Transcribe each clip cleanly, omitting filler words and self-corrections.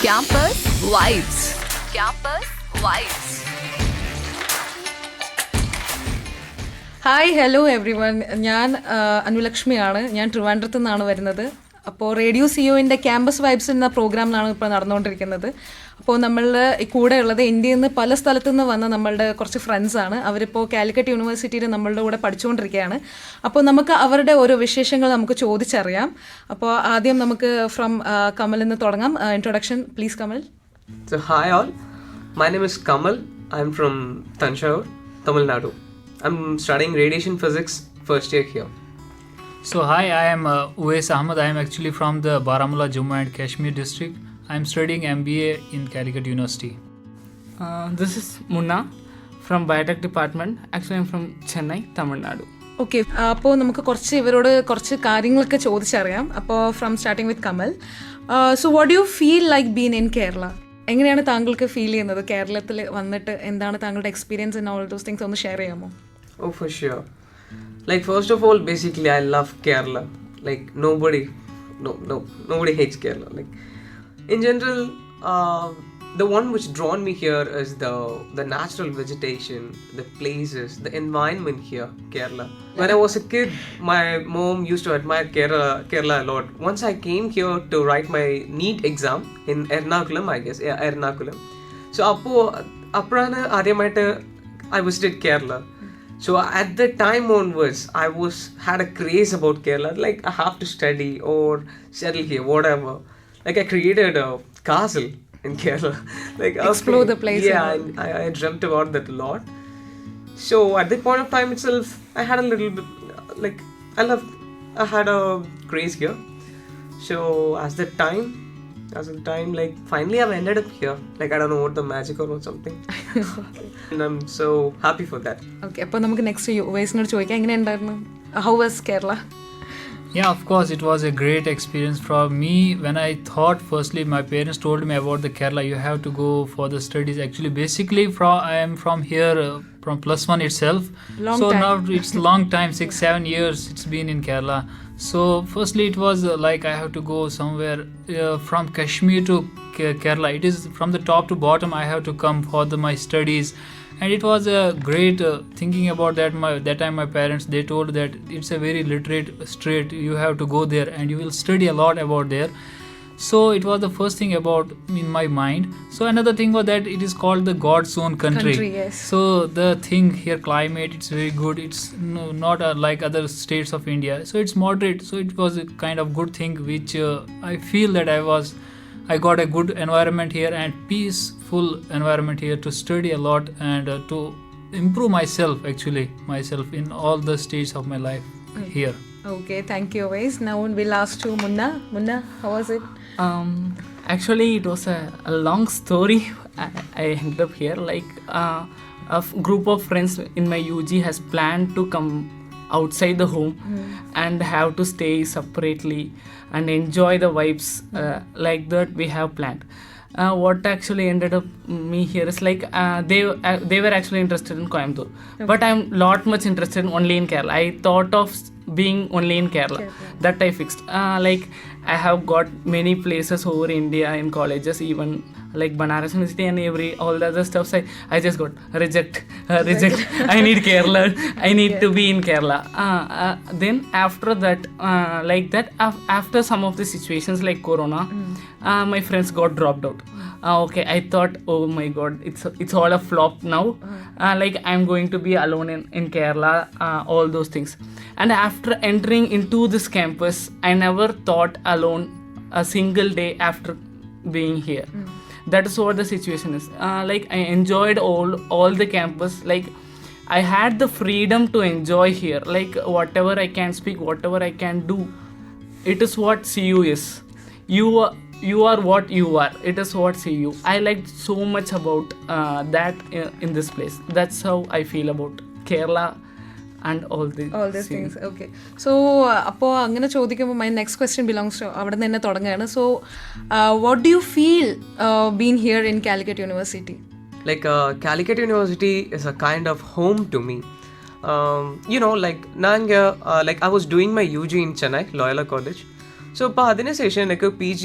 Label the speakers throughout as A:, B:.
A: Campus Vibes. Campus Vibes.
B: Hi hello every one. ഞാൻ അനുലക്ഷ്മിയാണ്. ഞാൻ ട്രിവാൻഡ്രത്തു നിന്നാണ് വരുന്നത്. അപ്പോൾ റേഡിയോ സിഒൻ്റെ ക്യാമ്പസ് വൈബ്സ് എന്ന പ്രോഗ്രാമിലാണ് ഇപ്പോൾ നടന്നുകൊണ്ടിരിക്കുന്നത്. അപ്പോൾ നമ്മളുടെ കൂടെ ഉള്ളത് ഇന്ത്യയിൽ നിന്ന് പല സ്ഥലത്തു നിന്ന് വന്ന നമ്മളുടെ കുറച്ച് ഫ്രണ്ട്സാണ്. അവരിപ്പോൾ കാലിക്കറ്റ് യൂണിവേഴ്സിറ്റിയിൽ നമ്മളുടെ കൂടെ പഠിച്ചുകൊണ്ടിരിക്കുകയാണ്. അപ്പോൾ നമുക്ക് അവരുടെ ഓരോ വിശേഷങ്ങൾ നമുക്ക് ചോദിച്ചറിയാം. അപ്പോൾ ആദ്യം നമുക്ക് ഫ്രം കമലിൽ നിന്ന് തുടങ്ങാം. Introduction please Kamal.
C: So hi all, my name is Kamal. I'm from Tanjore, Tamil Nadu. I'm studying radiation physics first year here.
D: So hi, I am Uwais Ahmed. I am actually from the Baramulla, Jammu and Kashmir district. I am studying MBA in Calicut University.
E: This is Munna from Biotech department. Actually, I'm from Chennai, Tamil Nadu.
B: Okay, അപ്പോൾ നമുക്ക് ഇവരോട് കുറച്ച് കാര്യങ്ങളൊക്കെ ചോദിച്ചറിയാം. അപ്പോൾ from starting with Kamal. So what do you feel like been in Kerala? എങ്ങനെയാണ് താങ്കൾക്ക് feel ചെയ്യുന്നത് കേരളത്തിൽ വന്നിട്ട്? എന്താണ് താങ്കളുടെ experience in all those things? ഒന്ന് ഷെയർ ചെയ്യാമോ?
C: Oh, for sure. Like first of all, basically I love Kerala. Like nobody hates Kerala. Like in general, the one which drawn me here is the natural vegetation, the places, the environment here, Kerala. When I was a kid, my mom used to admire Kerala a lot. Once I came here to write my NEET exam in Ernakulam, I guess. Yeah, Ernakulam. So apprana adiyamayitte I visited Kerala. So at the time onwards, I had a craze about Kerala. Like I have to study or settle here, whatever. Like I created a castle in Kerala. Like
B: Explore the place.
C: Yeah, I dreamt about that a lot. So at that point of time itself, I had a little bit like I had a craze here. So as the time, like finally I've ended up here. Like I don't know what the magic or something. And I'm so happy for that.
B: Okay, അപ്പോൾ നമുക്ക് next ഉവൈസിനോട് ചോദിക്കാം, എങ്ങനെ ഉണ്ടായിരുന്നു? How was Kerala?
D: Yeah, of course, it was a great experience for me. When I thought, firstly, my parents told me about the Kerala, you have to go for the studies. Actually, basically, I am from here, from +1 itself.
B: Long
D: so
B: time.
D: now it's long time, 6-7 years it's been in Kerala. So firstly, it was like I have to go somewhere from Kashmir to Kerala. It is from the top to bottom. I have to come for my studies. And it was a great thinking about that. That time my parents, they told that it's a very literate state. You have to go there and you will study a lot about there. So it was the first thing about in my mind. So another thing was that it is called the God's own country.
B: Yes.
D: So the thing here, climate, it's very good. It's not like other states of India. So it's moderate. So it was a kind of good thing which I feel that I got a good environment here and peaceful environment here to study a lot and to improve myself in all the stages of my life here.
B: Okay, thank you always. Now we'll ask to Munna. Munna, how was it?
E: Actually, it was a long story. I ended up here. Like group of friends in my UG has planned to come outside the home and have to stay separately and enjoy the vibes like that we have planned. What actually ended up me here is like they were actually interested in Coimbatore, but I'm lot much interested only in Kerala. I thought of being only in Kerala. That I fixed. Like I have got many places over India in colleges, even like Banaras University and all the other stuff. I just got reject. I need Kerala. I need to be in Kerala. Then after that, like that, after some of the situations like Corona, my friends got dropped out. Okay, I thought, oh my God, it's all a flop now. Like I'm going to be alone in Kerala. All those things. And after entering into this campus, I never thought alone a single day after being here. That is what the situation is. Like I enjoyed all the campus. Like I had the freedom to enjoy here. Like whatever I can speak, whatever I can do, it is what CU is. You are what you are. It is what CU. I liked so much about that in this place. That's how I feel about Kerala and all these
B: things. Okay. So അപ്പോൾ അങ്ങനെ ചോദിക്കുമ്പോൾ my next question belongs to അവിടെ നിന്ന് തന്നെ തുടങ്ങുകയാണ്. So what do you feel being here in Calicut University?
C: Like Calicut University is a kind of home to me. Like I was doing my UG in Chennai, Loyola College. So അപ്പോൾ അതിനുശേഷം എനിക്ക് PG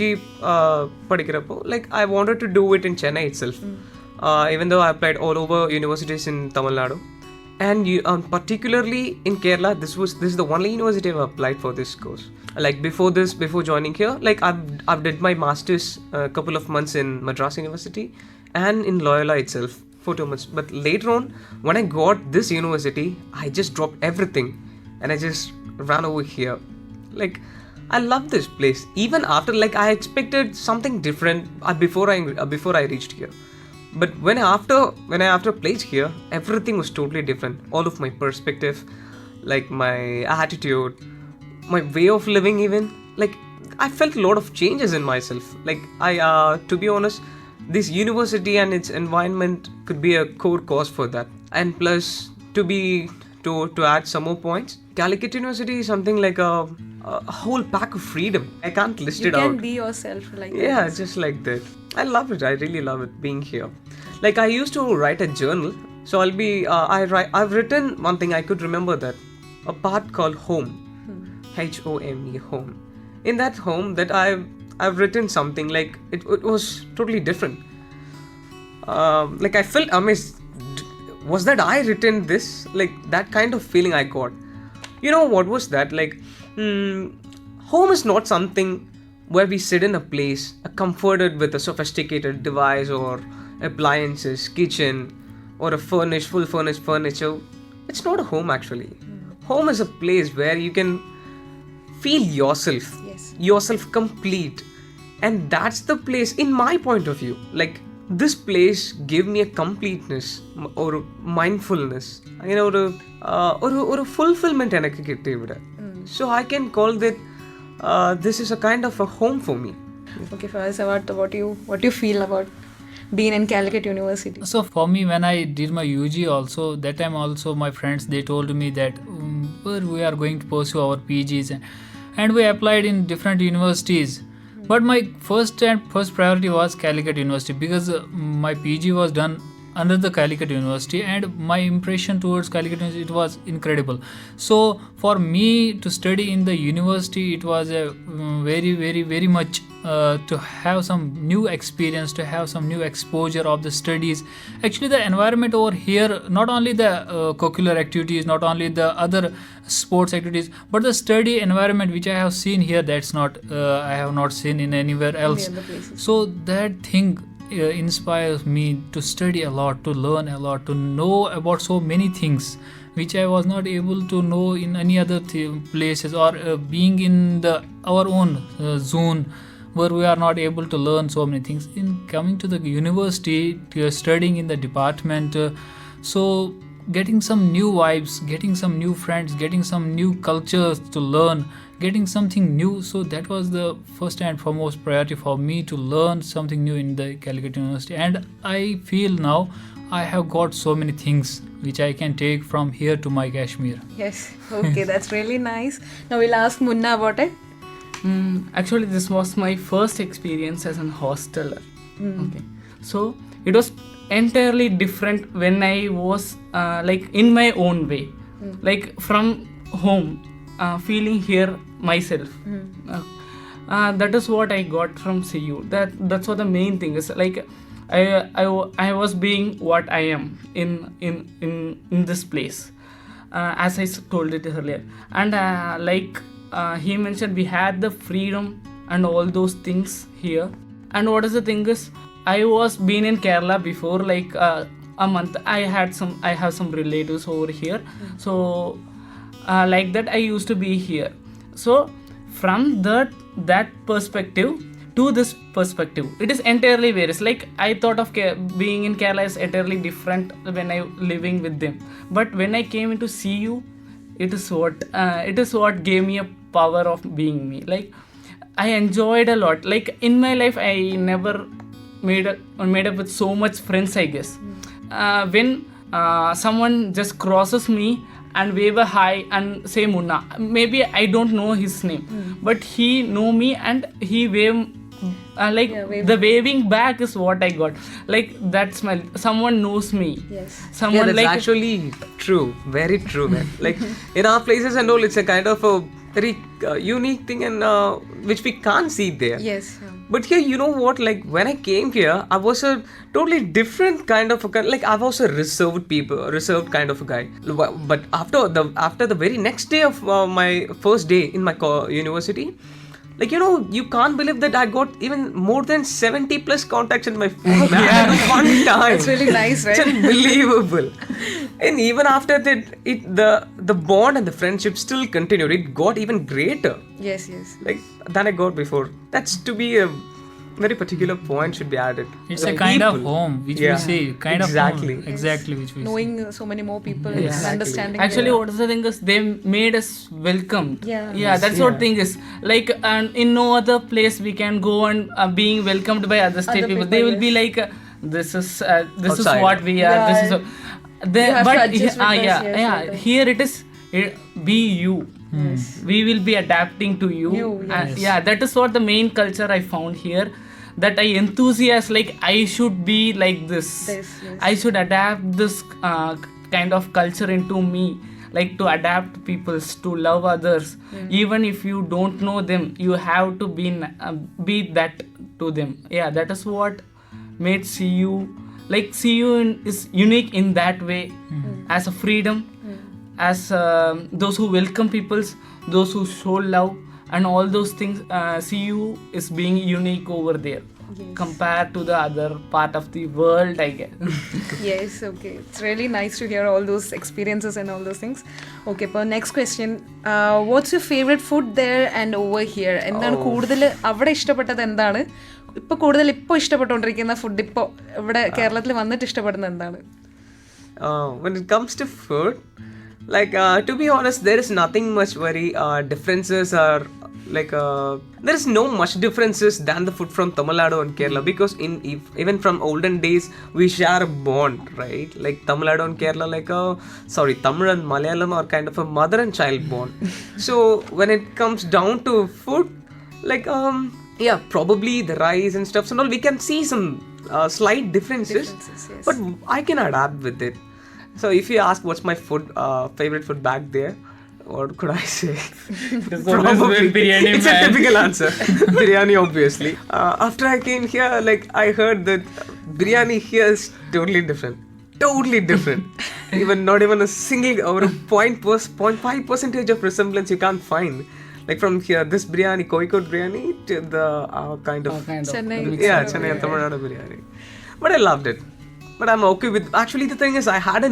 C: പഠിக்கிறപ്പോൾ like I wanted to do it in Chennai itself. Even though I applied all over universities in Tamil Nadu. And particularly in Kerala, this is the only university I've applied for this course. Like before joining here, like I've did my masters a couple of months in Madras University and in Loyola itself for 2 months. But later on, when I got this university, I just dropped everything and I just ran over here. Like I love this place. Even after, like, I expected something different before I reached here. But when I after played here, everything was totally different. All of my perspective, like my attitude, my way of living, even like I felt a lot of changes in myself. Like to be honest, this university and its environment could be a core cause for that. And plus, to add some more points, Calicut University is something like a whole pack of freedom. I can't list it out.
B: You can be yourself like that.
C: Yeah, just like that. I love it. I really love it being here. Like I used to write a journal, so I've written one thing, I could remember that, a part called home, HOME, home. In that home, that I've written something like it was totally different. Like I felt amazed. Was that I written this? Like that kind of feeling I got. You know what was that? Like home is not something where we sit in a place, comforted with a sophisticated device or appliances, kitchen, or a full furnished furniture. It's not a home actually. Home is a place where you can feel yourself, yourself complete, and that's the place, in my point of view, like this place gave me a completeness or mindfulness, or a fulfillment enakku kitti ivida. So I can call that this is a kind of a home for me.
B: Okay, Faiz, what you feel about being in Calicut University?
D: So for me, when I did my UG also, that time also my friends, they told me that we are going to pursue our PGs, and we applied in different universities. But my first priority was Calicut University, because my PG was done under the Calicut University, and my impression towards Calicut University, it was incredible. So for me to study in the university, it was a very, very, very much to have some new experience, to have some new exposure of the studies. Actually, the environment over here, not only the curricular activities, not only the other sports activities, but the study environment which I have seen here, that's not I have not seen in anywhere else. So that thing inspires me to study a lot, to learn a lot, to know about so many things which I was not able to know in any other places, or being in our own zone where we are not able to learn so many things. In coming to the university, studying in the department, so getting some new vibes, getting some new friends, getting some new cultures to learn, getting something new. So that was the first and foremost priority for me, to learn something new in the Calicut University. And I feel now I have got so many things which I can take from here to my Kashmir.
B: Yes, okay, that's really nice. Now we'll ask Munna about it.
E: Actually, this was my first experience as an hosteler. Okay, so it was entirely different when I was like in my own way, like from home, feeling here myself. That is what I got from CU. That's what the main thing is. Like I was being what I am in this place, as I told it earlier. And like he mentioned, we had the freedom and all those things here. And what is the thing is, I was been in Kerala before, like a month. I have some relatives over here. So like that, I used to be here. So from that perspective to this perspective, it is entirely various. Like I thought of being in Kerala is entirely different when I living with them. But when I came into CU, it is what gave me a power of being me. Like I enjoyed a lot. Like in my life, I never made up with so much friends, I guess. When someone just crosses me and wave a hi and say Munna, maybe I don't know his name, but he know me and he wave the waving back is what I got. Like that smile, someone knows me.
B: Yes.
C: Someone, yeah, that's actually true, very true, man. Like in our places and all, it's a kind of a very unique thing, and which we can't see there.
B: Yes.
C: But here, you know what? Like when I came here, I was a totally different kind of a guy. Like I was a reserved kind of a guy. But after the very next day of my first day in my university, like you can't believe that I got even more than 70 plus contacts in my phone at one time.
B: That's really nice, right?
C: It's unbelievable. And even after that, the bond and the friendship still continued. It got even greater.
B: Yes.
C: Like than I got before. That's to be a very particular point should be added.
D: It's
C: The
D: a kind of
C: people.
D: home, which
C: Yeah.
D: we say, kind
C: Exactly.
D: of home. Exactly, which we say.
B: Knowing so many more people and
C: Exactly.
B: understanding.
E: Actually,
B: their-
E: what is the thing is they made us welcomed.
B: Yeah.
E: That's what thing is like, and in no other place we can go and being welcomed by other state
B: Other
E: people.
B: people,
E: They will be
B: yes.
E: like, this is
C: Outside.
E: what we are.
B: Yeah.
E: This is they,
B: You have
E: but
B: to adjust with us, yes,
E: yeah.
B: yes.
E: Here it is, be you. We will be adapting to you.
B: You, yes.
E: Yeah, that is what the main culture I found here. That I enthusiast, like I should be like this.
B: Yes.
E: I should adapt this kind of culture into me, like to adapt peoples, to love others. Even if you don't know them, you have to be that to them. Yeah, that is what made CU, like CU is unique in that way, as a freedom, as those who welcome peoples, those who show love and all those things. CU is being unique over there. Compared to the other part of the world, I guess.
B: Yes, okay. It's really nice to hear all those experiences and all those things. Okay, അപ്പോൾ next question. What's your favorite food there and over here? എന്താണ് കൂടുതൽ അവിടെ ഇഷ്ടപ്പെട്ടത് എന്താണ്? ഇപ്പോൾ ഇഷ്ടപ്പെട്ടുകൊണ്ടിരിക്കുന്ന food ഇപ്പോൾ ഇവിടെ കേരളത്തിൽ വന്നിട്ട് ഇഷ്ടപ്പെടുന്നത് എന്താണ്?
C: When it comes to food, like to be honest, there is nothing much very differences or like there is no much differences than the food from Tamil Nadu and Kerala, because even from olden days we share a bond, right? Like Tamil Nadu and Kerala, like Tamil and Malayalam are kind of a mother and child bond. So when it comes down to food, like yeah, probably the rice and stuff and all, we can see some slight differences,
B: Yes.
C: but I can adapt with it. So if you ask what's my favorite food back there, what could I say? Probably
E: biryani,
C: it's
E: man.
C: a typical answer. Biryani, obviously. After I came here, like I heard that biryani here is totally different. Totally different. Not even a single or a 0.5% of resemblance you can't find. Like from here, this biryani, Kozhikode biryani, to the kind of
B: Chennai.
C: yeah, Chennai and Tamil Nadu biryani. But I loved it. But I'm okay with. Actually, the thing is, I had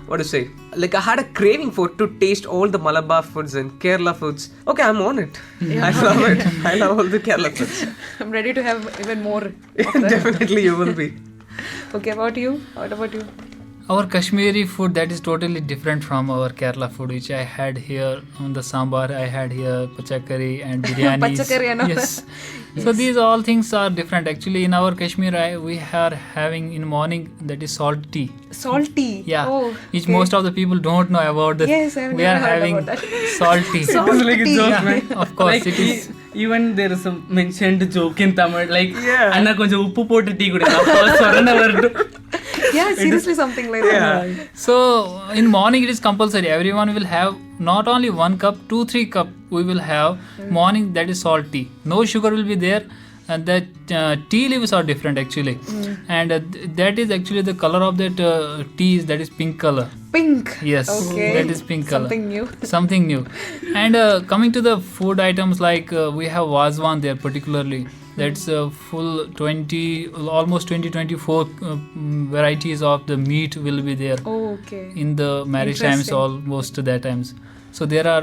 C: what to say? Like I had a craving to taste all the Malabar foods and Kerala foods. Okay, I'm on it. I love it. I love all the Kerala foods.
B: I'm ready to have even more.
C: Definitely, you will be.
B: Okay, what about you?
D: Our Kashmiri food, that is totally different from our Kerala food, which I had here on the sambar. I had here pachakari and biryani.
B: Pachakari and all.
D: Yes. So these all things are different. Actually, in our Kashmir, we are having in morning that is salt tea.
B: Salt tea.
D: Yeah,
B: Oh,
D: which
B: okay.
D: most of the people don't know about that.
B: Yes, I've
D: we are
B: never heard
D: having
B: about that.
D: salt tea.
B: Salt
E: It's like a
B: tea.
E: joke,
D: Yeah,
E: man.
D: of course,
E: Like,
D: it is.
E: even there is a mentioned joke in Tamil, like
C: Yeah.
E: Anna konja uppu potu tea kudinga appo sorana varadu.
B: Yeah, seriously, something like that.
C: Yeah.
D: So in morning it is compulsory. Everyone will have not only 1 cup, 2-3 cup. We will have morning, that is salt tea. No sugar will be there, and that tea leaves are different actually. And that is actually the color of that tea that is pink color.
B: Pink.
D: Yes,
B: Okay.
D: that is pink color.
B: Something new.
D: Something new. And coming to the food items, like we have Wazwan there particularly. That's full almost 24 varieties of the meat will be there
B: Oh, okay.
D: in the marriage times,
B: Interesting.
D: almost that times. So there are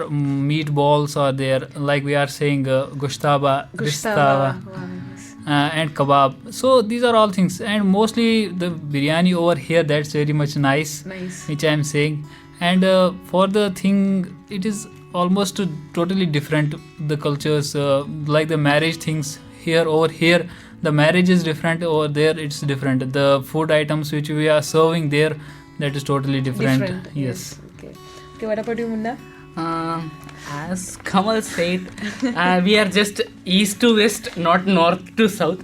D: meatballs are there, like we are saying gushtaba,
B: Gushtaba.
D: and kebab. So these are all things, and mostly the biryani over here, that's very much nice,
B: Nice.
D: which I am saying. And for the thing, it is almost totally different, the cultures, like the marriage things here. Over here the marriage is different, over there it's different. The food items which we are serving there, that is totally different. Yes.
B: Okay. Okay, what about you, Munna?
E: As Kamal said, we are just east to west, not north to south.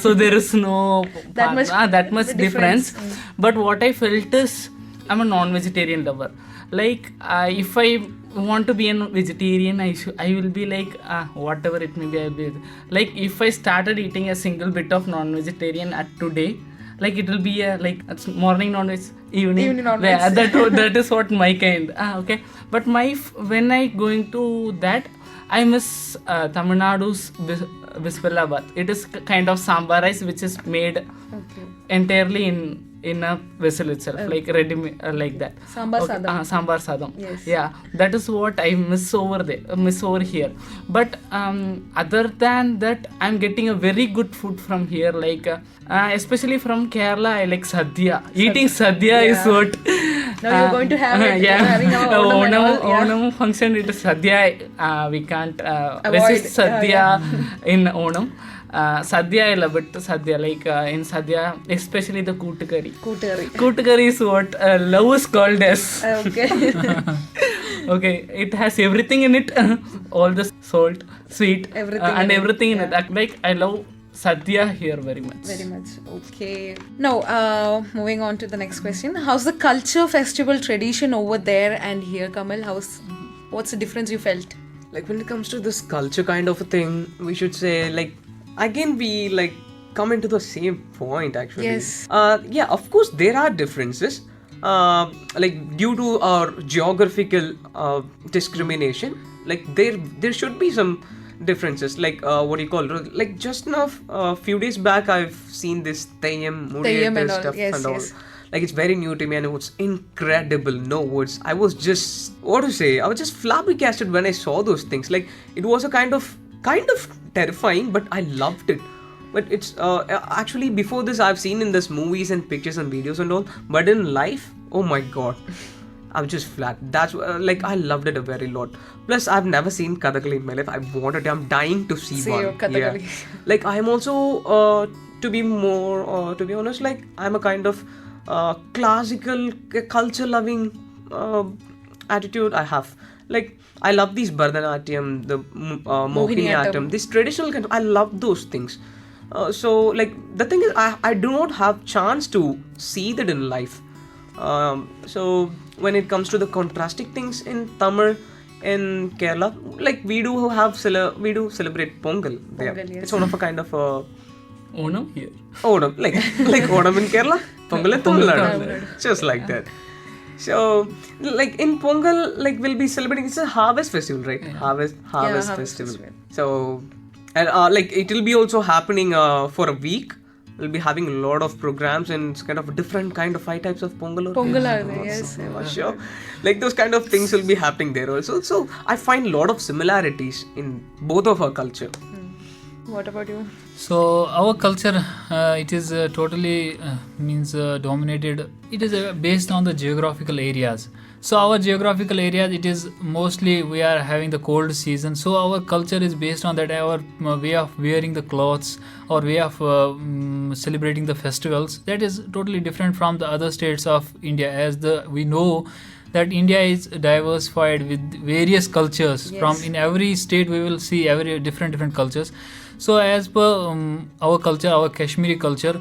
E: So there is no
B: That much
E: difference. But what I felt is, I'm a non-vegetarian lover. Like if I want to be a vegetarian, I will be like whatever it may be, I'll be like, if I started eating a single bit of non-vegetarian at today, like it will be like it's morning non-veg, evening
B: non-veg.
E: yeah, that is what my kind. Okay, but when I going to that, I miss Tamil Nadu's Bismillabad. It is kind of sambar rice which is made entirely in a vessel itself, like ready like that.
B: Sambar sadam.
E: Sambar sadam.
B: Yes.
E: Yeah, that is what I miss over here. But other than that, I'm getting a very good food from here, like especially from Kerala. I like sadhya. Eating sadhya is what.
B: Now you're going to have it.
E: Yeah.
B: You're having our Onam and all, yeah.
E: Onam function, it is sadhya. We can't
B: Avoid.
E: resist sadhya in Onam. Sadhya, I love it. Sadhya, like in Sadhya, especially the Kootukari. Kootukari is what love is called as.
B: Okay.
E: Okay, it has everything in it. All the salt, sweet,
B: Everything
E: and
B: in it,
E: everything in
B: yeah.
E: it. Like I love Sadhya here very much.
B: Very much. Okay. Now, moving on to the next question. How's the culture festival tradition over there and here, Kamal? What's the difference you felt?
C: Like when it comes to this culture kind of a thing, we should say, like, again we like come into the same point actually.
B: Yes.
C: Yeah, of course there are differences, like due to our geographical discrimination. Like there should be some differences, like what do you call it? Like just now a few days back I've seen this Theyyam
B: and all.
C: stuff
B: Yes,
C: and all.
B: yes.
C: Like it's very new to me and it was incredible. No words. I was just, what to say, I was just flabbergasted when I saw those things. Like it was a kind of terrifying, but I loved it. But it's actually before this I've seen in this movies and pictures and videos and all, but in life, oh my god, I'm just flat. That's like I loved it a very lot. Plus I've never seen Kathakali in my life. I'm dying to see one.
B: your Kathakali.
C: Yeah. Like I'm also to be honest, like I'm a kind of classical culture loving attitude I have. Like I love these Bharatanatyam, the Mohiniyattam, this traditional kind of, I love those things. So like the thing is I do not have chance to see that in life. So when it comes to the contrasting things in Tamil, in Kerala, like we do celebrate Pongal there.
B: Pongal, yes.
C: It's one of a kind of
E: Onam here.
C: Onam, like Onam in Kerala, Pongal in Tamil Nadu, just like that. So, like in Pongal, like we'll be celebrating. It's a harvest festival, right?
E: Yeah.
C: Harvest
B: harvest
C: festival.
B: festival.
C: So, and like it will be also happening for a week. We'll be having a lot of programs and it's kind of a different kind of 5 types of Pongal.
B: Pongal are there, yes.
C: Sure. Like those kind of things will be happening there also. So I find a lot of similarities in both of our culture.
B: What about you?
D: So our culture, it is totally dominated. It is based on the geographical areas. So our geographical areas, it is mostly we are having the cold season. So our culture is based on that. Our way of wearing the clothes, or way of celebrating the festivals, that is totally different from the other states of India. As we know that India is diversified with various cultures.
B: Yes.
D: From in every state we will see every different cultures. So as per our culture, our Kashmiri culture,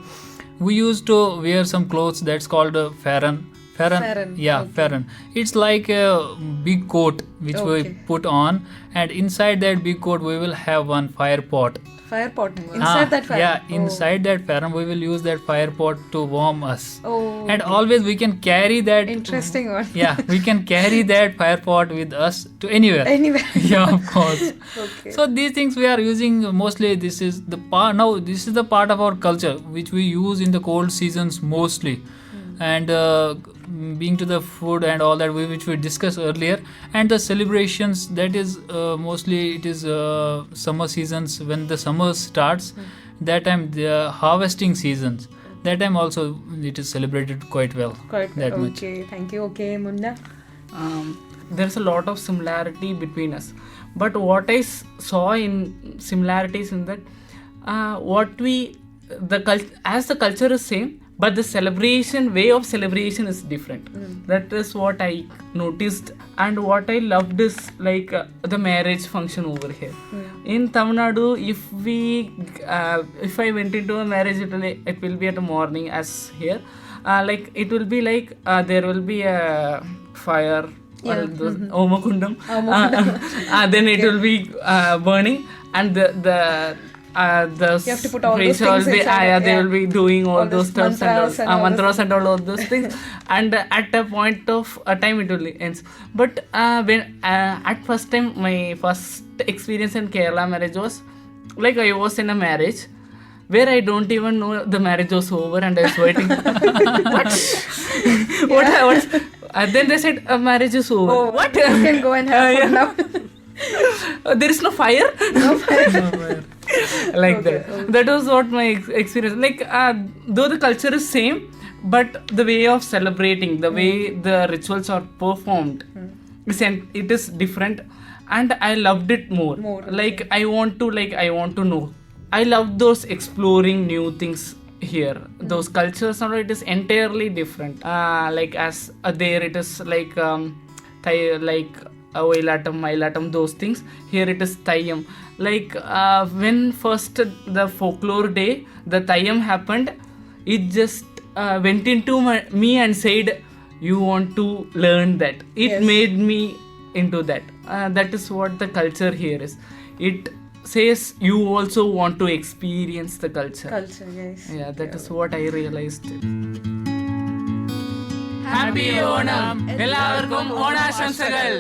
D: we used to wear some clothes that's called farran.
B: Farran,
D: Yeah,
B: okay.
D: farran. It's like a big coat which we
B: Okay.
D: put on, and inside that big coat we will have one fire pot.
B: Fire pot. Inside that fire?
D: Yeah,
B: Oh.
D: inside that farran we will use that fire pot to warm us.
B: Oh.
D: And always we can carry that.
B: Interesting one.
D: Yeah, we can carry that fire pot with us to anywhere.
B: Anywhere.
D: Yeah, of course.
B: Okay.
D: So these things we are using mostly. This is the part. Now this is the part of our culture which we use in the cold seasons mostly, and being to the food and all that which we discussed earlier, and the celebrations, that is mostly it is summer seasons. When the summer starts, that time the harvesting seasons. That time also it is celebrated quite well.
B: Quite
D: that much.
B: Okay, thank you. Okay, Munna.
E: There's a lot of similarity between us, but what I saw in similarities in that as the culture is same, but the way of celebration is different. That is what I noticed, and what I loved is like the marriage function over here. In Tamil Nadu, if I went into a marriage, it will be at the morning as here. Like it will be like there will be a fire, all those Omakundam. Then it will be burning, and the
B: You have to put all those
E: priest
B: things
E: will be,
B: inside it,
E: they
B: yeah.
E: will be doing all those stuff
B: mantras and all
E: mantras and all of those things. And at a point of time it will ends. But when at first time, my first experience in Kerala marriage was like I was in a marriage where I don't even know the marriage was over, and I was waiting. What? Then they said marriage is over.
B: Oh,
E: What?
B: You can go and have food now.
E: There is no fire. Like
B: Okay,
E: that. That was what my experience. Like though the culture is same, but the way of celebrating, the way the rituals are performed, it is different, and I loved it more. Like I want to know. I love those exploring new things here. Those cultures, it is entirely different. Like as there it is like Oilatam, Mailatam, those things. Here it is Thayyam. Like when first the folklore day, the Thayyam happened, it just went into me and said, you want to learn that. It made me into that. That is what the culture here is. It says you also want to experience the culture.
B: Culture, yes.
E: Yeah, that is what I realized. Happy Onam! എല്ലാവർക്കും ഓണാശംസകൾ.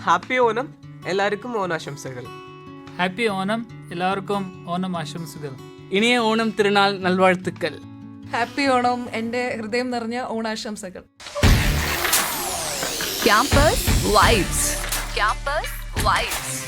C: Happy Onam, എല്ലാവർക്കും ഓണാശംസകൾ.
D: Happy Onam, എല്ലാവർക്കും ഓണം ആശംസകൾ.
E: ഇനിയ ഓണം തിരുനാൾ നൽവാഴ്ത്തുക്കൾ.
B: Happy Onam, എൻ്റെ ഹൃദയം നിറഞ്ഞ ഓണാശംസകൾ.
A: Campus Vibes. Campus Vibes.